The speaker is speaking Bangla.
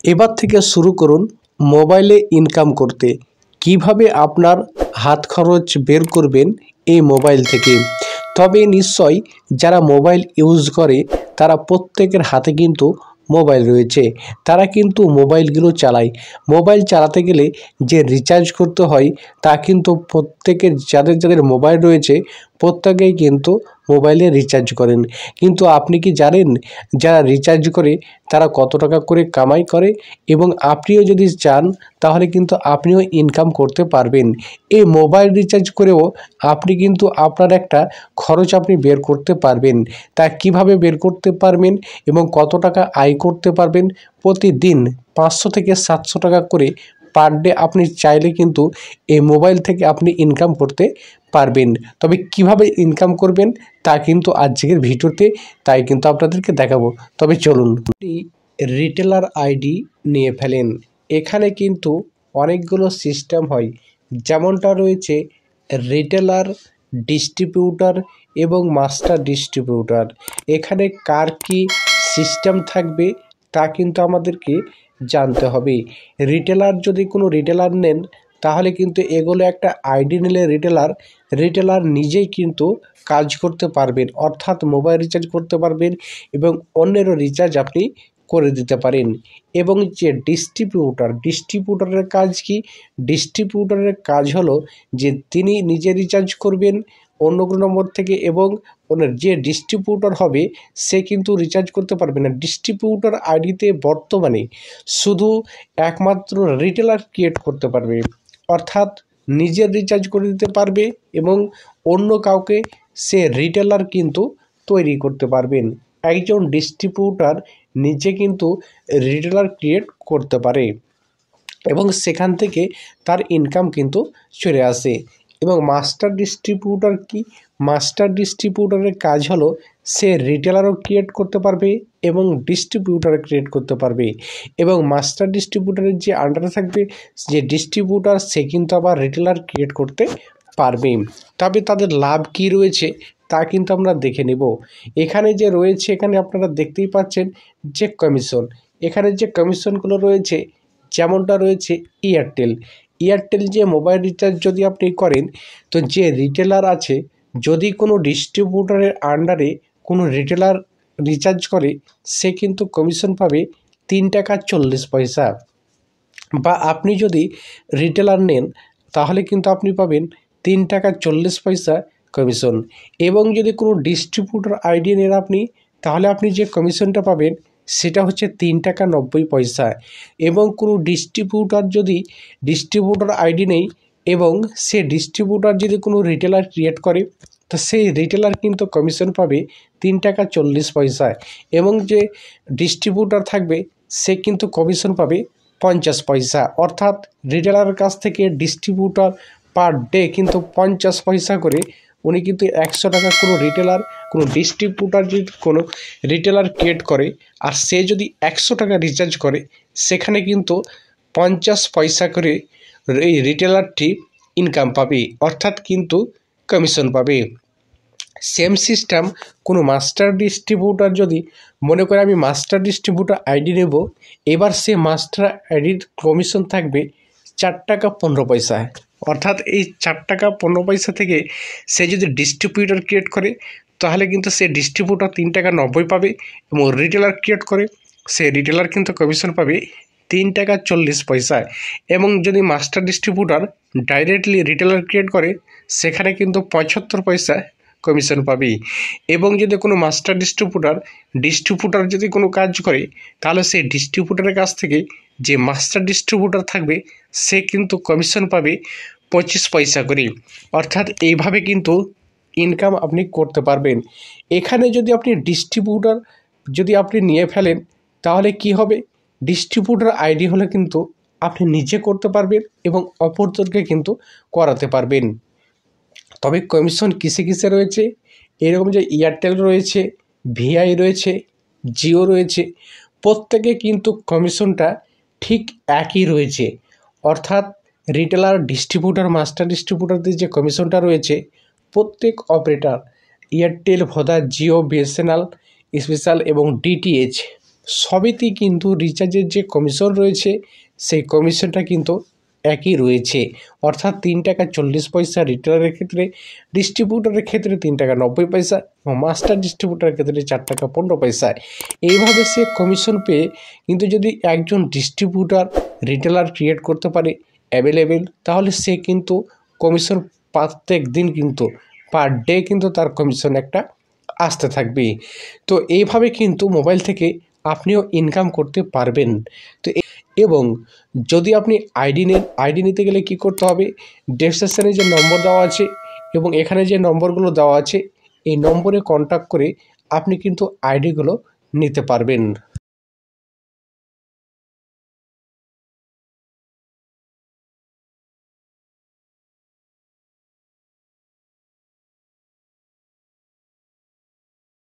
এবার থেকে শুরু করুন মোবাইলে ইনকাম করতে। কিভাবে আপনার হাত খরচ বের করবেন এই মোবাইল থেকে। তবে নিশ্চয়ই যারা মোবাইল ইউজ করে তারা প্রত্যেকের হাতে কিন্তু মোবাইল রয়েছে, তারা কিন্তু মোবাইলগুলো চালায়। মোবাইল চালাতে গেলে যে রিচার্জ করতে হয় তা কিন্তু প্রত্যেকের, যাদের যাদের মোবাইল রয়েছে প্রত্যেকেই কিন্তু মোবাইলে রিচার্জ করেন। কিন্তু আপনি কি জানেন যারা রিচার্জ করে তারা কত টাকা করে কামাই করে? এবং আপনিও যদি চান তাহলে কিন্তু আপনিও ইনকাম করতে পারবেন। এই মোবাইল রিচার্জ করেও আপনি কিন্তু আপনার একটা খরচ আপনি বের করতে পারবেন। তা কিভাবে বের করতে পারবেন এবং কত টাকা আয় করতে পারবেন? প্রতিদিন 500 থেকে 700 টাকা করে পার ডে আপনি চাইলে কিন্তু এই মোবাইল থেকে আপনি ইনকাম করতে পারবেন। তবে কিভাবে ইনকাম করবেন তা কিন্তু আজকের ভিডিওতে তাই কিন্তু আপনাদেরকে দেখাবো। তবে চলুন, রিটেলার আইডি নিয়ে ফেলেন। এখানে কিন্তু অনেকগুলো সিস্টেম হয়, যেমনটা রয়েছে রিটেলার, ডিস্ট্রিবিউটর এবং মাস্টার ডিস্ট্রিবিউটর। এখানে কার কি সিস্টেম থাকবে তা কিন্তু আমাদেরকে জানতে হবে। রিটেলার, যদি কোনো রিটেলার নেন তাহলে কিন্তু এগুলো একটা আইডি নিলে রিটেলার নিজেই কিন্তু কাজ করতে পারবেন, অর্থাৎ মোবাইল রিচার্জ করতে পারবেন এবং অন্যেরও রিচার্জ আপনি করে দিতে পারেন। এবং যে ডিস্ট্রিবিউটরের কাজ কি? ডিস্ট্রিবিউটরের কাজ হলো যে তিনি নিজে রিচার্জ করবেন অন্য কোনো নম্বর থেকে, এবং ওনার যে ডিস্ট্রিবিউটর হবে সে কিন্তু রিচার্জ করতে পারবে না। ডিস্ট্রিবিউটর আইডিতে বর্তমানে শুধু একমাত্র রিটেলার ক্রিয়েট করতে পারবে, অর্থাৎ নিজের রিচার্জ করে দিতে পারবে এবং অন্য কাউকে সে রিটেলার কিন্তু তৈরি করতে পারবেন। একজন ডিস্ট্রিবিউটর নিজে কিন্তু রিটেলার ক্রিয়েট করতে পারে এবং সেখান থেকে তার ইনকাম কিন্তু চলে আসে। এবং মাস্টার ডিস্ট্রিবিউটর কি? মাস্টার ডিস্ট্রিবিউটরের কাজ হলো সে রিটেলারও ক্রিয়েট করতে পারবে এবং ডিস্ট্রিবিউটর ক্রিয়েট করতে পারবে, এবং মাস্টার ডিস্ট্রিবিউটরের যে আন্ডারে থাকবে যে ডিস্ট্রিবিউটর সে কিন্তু আবার রিটেলার ক্রিয়েট করতে পারবে। তবে তাদের লাভ কি রয়েছে তা কিন্তু আমরা দেখে নেব। এখানে যে রয়েছে, এখানে আপনারা দেখতেই পাচ্ছেন যে কমিশন, এখানে যে কমিশনগুলো রয়েছে যেমনটা রয়েছে এয়ারটেল যে মোবাইল রিচার্জ যদি আপনি করেন, তো যে রিটেলার আছে যদি কোনো ডিস্ট্রিবিউটরের আন্ডারে কোনো রিটেলার রিচার্জ করে সে কিন্তু কমিশন পাবে 3 টাকা 40 পয়সা। বা আপনি যদি রিটেলার নেন তাহলে কিন্তু আপনি পাবেন 3 টাকা 40 পয়সা কমিশন। এবং যদি কোনো ডিস্ট্রিবিউটর আইডি নেন আপনি, তাহলে আপনি যে কমিশনটা পাবেন সেটা হচ্ছে 3 টাকা 90 পয়সা। এবং কোনো ডিস্ট্রিবিউটর আইডি নেই এবং সে ডিস্ট্রিবিউটর যদি কোনো রিটেলার ক্রিয়েট করে, তো সেই রিটেলার কিন্তু কমিশন পাবে 3 টাকা 40 পয়সা। এবং যে ডিস্ট্রিবিউটর থাকবে সে কিন্তু কমিশন পাবে 50 পয়সা। অর্থাৎ রিটেলারের কাছ থেকে ডিস্ট্রিবিউটর পার ডে কিন্তু 50 পয়সা করে উনি কিন্তু 100 টাকা কোনো ডিস্ট্রিবিউটর যদি কোনো রিটেলার ক্রিয়েট করে আর সে যদি 100 টাকা রিচার্জ করে, সেখানে কিন্তু 50 পয়সা করে এই রিটেলারটি ইনকাম পাবে, অর্থাৎ কিন্তু কমিশন পাবে। সেম সিস্টেম কোনো মাস্টার ডিস্ট্রিবিউটর, যদি মনে করে আমি মাস্টার ডিস্ট্রিবিউটর আইডি নেব, এবার সে মাস্টার আইডির কমিশন থাকবে 4 টাকা 15 পয়সা। অর্থাৎ এই 4 টাকা 15 পয়সা থেকে সে যদি ডিস্ট্রিবিউটর ক্রিয়েট করে তাহলে কিন্তু সে ডিস্ট্রিবিউটর 3 টাকা 90 পাবে, এবং রিটেলার ক্রিয়েট করে সে রিটেলার কিন্তু কমিশন পাবে 3 টাকা 40 পয়সায়। এবং যদি master distributor directly retailer create করে সেখানে কিন্তু 75 পয়সা কমিশন পাবে। এবং যদি কোনো মাস্টার ডিস্ট্রিবিউটর যদি কোনো কাজ করে, তাহলে সেই ডিস্ট্রিবিউটরের কাছ থেকে যে মাস্টার ডিস্ট্রিবিউটর থাকবে সে কিন্তু কমিশন পাবে 25 পয়সা করে। অর্থাৎ এইভাবে কিন্তু ইনকাম আপনি করতে পারবেন। এখানে যদি আপনি ডিস্ট্রিবিউটর যদি আপনি নিয়ে ফেলেন তাহলে কি হবে? ডিস্ট্রিবিউটর আইডি হলে কিন্তু আপনি নিজে করতে পারবেন এবং অপরজনকে কিন্তু করাতে পারবেন। তবে কমিশন কিসে কিসে রয়েছে? এরকম যে এয়ারটেল রয়েছে, ভিআই রয়েছে, জিও রয়েছে, প্রত্যেকে কিন্তু কমিশনটা ঠিক একই রয়েছে। অর্থাৎ রিটেলার, ডিস্ট্রিবিউটর, মাস্টার ডিস্ট্রিবিউটরদের যে কমিশনটা রয়েছে প্রত্যেক operator Airtel, Voda, Jio, BSNL, special এবং ডিটিএইচ সবেতেই কিন্তু রিচার্জের যে কমিশন রয়েছে সেই কমিশনটা কিন্তু একই রয়েছে, অর্থাৎ 3 টাকা 40 পয়সা রিটেলারের ক্ষেত্রে, ডিস্ট্রিবিউটরের ক্ষেত্রে 3 টাকা 90 পয়সা এবং মাস্টার ডিস্ট্রিবিউটরের ক্ষেত্রে 4 টাকা 15 পয়সা। এইভাবে সে কমিশন পেয়ে কিন্তু যদি একজন ডিস্ট্রিবিউটার রিটেলার ক্রিয়েট করতে পারে অ্যাভেলেবেল, তাহলে সে কিন্তু কমিশন প্রত্যেক দিন কিন্তু পার ডে কিন্তু তার কমিশন একটা আসতে থাকবে। তো এইভাবে কিন্তু মোবাইল থেকে আপনিও ইনকাম করতে পারবেন। তো এবং যদি আপনি আইডি নেন, আইডি নিতে গেলে কি করতে হবে, ডেসক্রিপশনে যে নম্বর দেওয়া আছে এবং এখানে যে নম্বরগুলো দেওয়া আছে এই নম্বরে কন্ট্যাক্ট করে আপনি কিন্তু আইডিগুলো নিতে পারবেন।